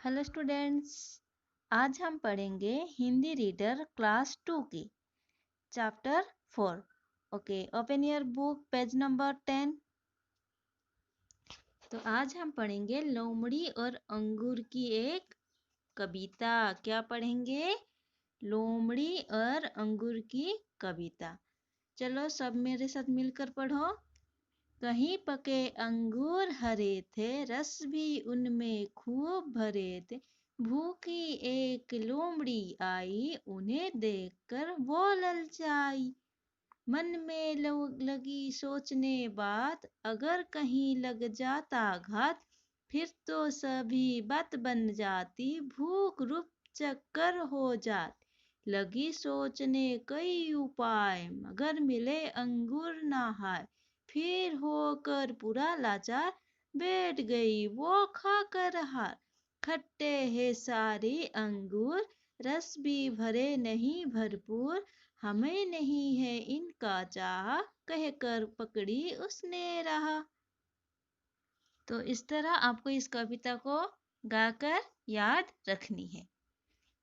Hello students, आज हम पढ़ेंगे हिंदी रीडर क्लास 2 की chapter 4। Okay, open your book page number 10। तो आज हम पढ़ेंगे लोमड़ी और अंगूर की एक कविता। क्या पढ़ेंगे? लोमड़ी और अंगूर की कविता। चलो सब मेरे साथ मिलकर पढ़ो। कहीं पके अंगूर हरे थे, रस भी उनमें खूब भरे थे। भूखी एक लोमड़ी आई, उन्हें देखकर वो ललचाई। मन में लगी सोचने बात, अगर कहीं लग जाता घात, फिर तो सभी बात बन जाती, भूख रुप चक्कर हो जाती। लगी सोचने कई उपाय, मगर मिले अंगूर ना हाय। फिर होकर पूरा लाचार, बैठ गई वो खाकर हार। खट्टे हैं सारे अंगूर, रस भी भरे नहीं भरपूर। हमें नहीं है इनका चाह, कहकर पकड़ी उसने राह। तो इस तरह आपको इस कविता को गाकर याद रखनी है।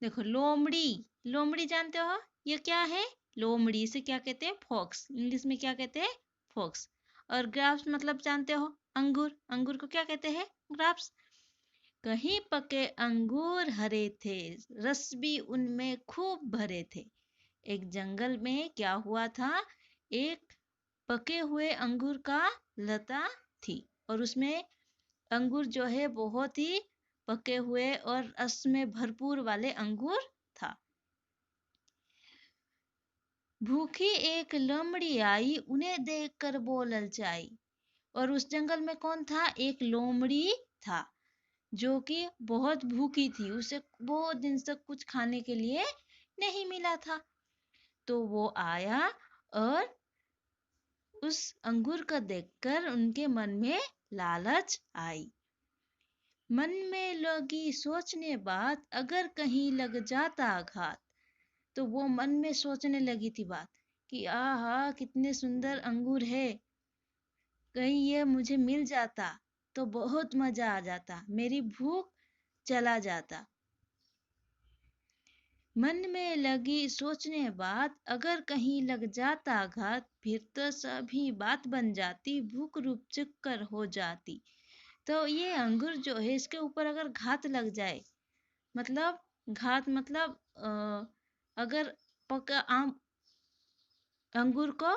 देखो, लोमड़ी, लोमड़ी जानते हो ये क्या है? लोमड़ी से क्या कहते हैं? फॉक्स। इंग्लिश में क्या कहते हैं? फॉक्स। और ग्राप्स मतलब जानते हो? अंगूर। अंगूर को क्या कहते हैं? ग्राप्स। कहीं पके अंगूर हरे थे, रस भी उनमें खूब भरे थे। एक जंगल में क्या हुआ था? एक पके हुए अंगूर का लता थी और उसमें अंगूर जो है बहुत ही पके हुए और रस में भरपूर वाले अंगूर था। भूखी एक लोमड़ी आई, उन्हें देखकर वो ललचाई। और उस जंगल में कौन था? एक लोमड़ी था जो कि बहुत भूखी थी। उसे बहुत दिन तक कुछ खाने के लिए नहीं मिला था। तो वो आया और उस अंगूर को देखकर उनके मन में लालच आई। मन में लगी सोचने बात, अगर कहीं लग जाता घात। तो वो मन में सोचने लगी थी बात कि आहा कितने सुंदर अंगूर है, कहीं ये मुझे मिल जाता तो बहुत मजा आ जाता, मेरी भूख चला जाता। मन में लगी सोचने बात, अगर कहीं लग जाता घात, फिर तो सभी बात बन जाती, भूख रूप चक्कर हो जाती। तो ये अंगूर जो है इसके ऊपर अगर घात लग जाए, मतलब घात मतलब अगर पका आम अंगूर को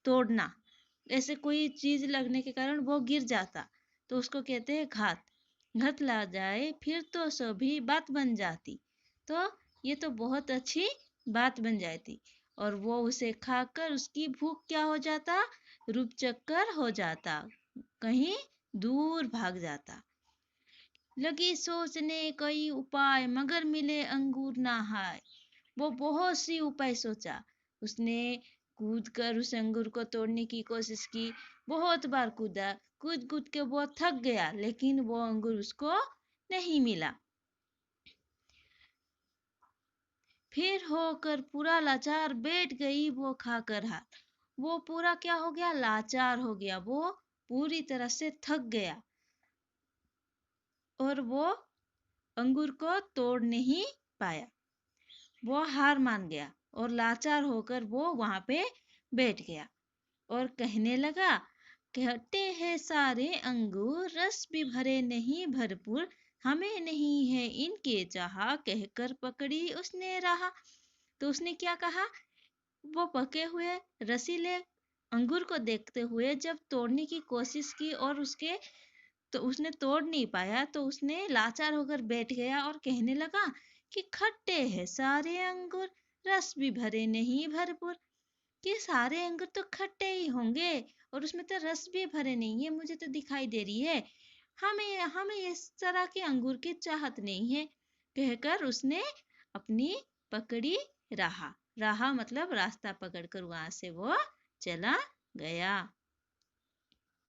तोड़ना, ऐसे कोई चीज लगने के कारण वो गिर जाता, तो उसको कहते हैं घात। घात लग जाए फिर तो सभी बात बन जाती। तो ये तो बहुत अच्छी बात बन जाती और वो उसे खाकर उसकी भूख क्या हो जाता? रूप चक्कर हो जाता, कहीं दूर भाग जाता। लगी सोचने कई उपाय, मगर मिले अंगूर ना हाय। वो बहुत सी उपाय सोचा। उसने कूद कर उस अंगूर को तोड़ने की कोशिश की। बहुत बार कूदा, कूद कूद के वो थक गया, लेकिन वो अंगूर उसको नहीं मिला। फिर होकर पूरा लाचार, बैठ गई वो खाकर हार। वो पूरा क्या हो गया? लाचार हो गया। वो पूरी तरह से थक गया और वो अंगूर को तोड़ नहीं पाया। वो हार मान गया और लाचार होकर वो वहां पे बैठ गया और कहने लगा, कहते हैं सारे अंगूर, रस भी भरे नहीं भरपूर। हमें नहीं है इनके चाह, कहकर पकड़ी उसने राह। तो उसने क्या कहा? वो पके हुए रसीले अंगूर को देखते हुए जब तोड़ने की कोशिश की और उसने तोड़ नहीं पाया, तो उसने लाचार होकर बैठ गया और कहने लगा कि खट्टे हैं सारे अंगूर, रस भी भरे नहीं भरपूर। कि सारे अंगूर तो खट्टे ही होंगे और उसमें तो रस भी भरे नहीं है, मुझे तो दिखाई दे रही है। हमें हमें इस तरह के अंगूर की चाहत नहीं है, कहकर उसने अपनी पकड़ी राह। राह मतलब रास्ता पकड़कर वहां से वो चला गया।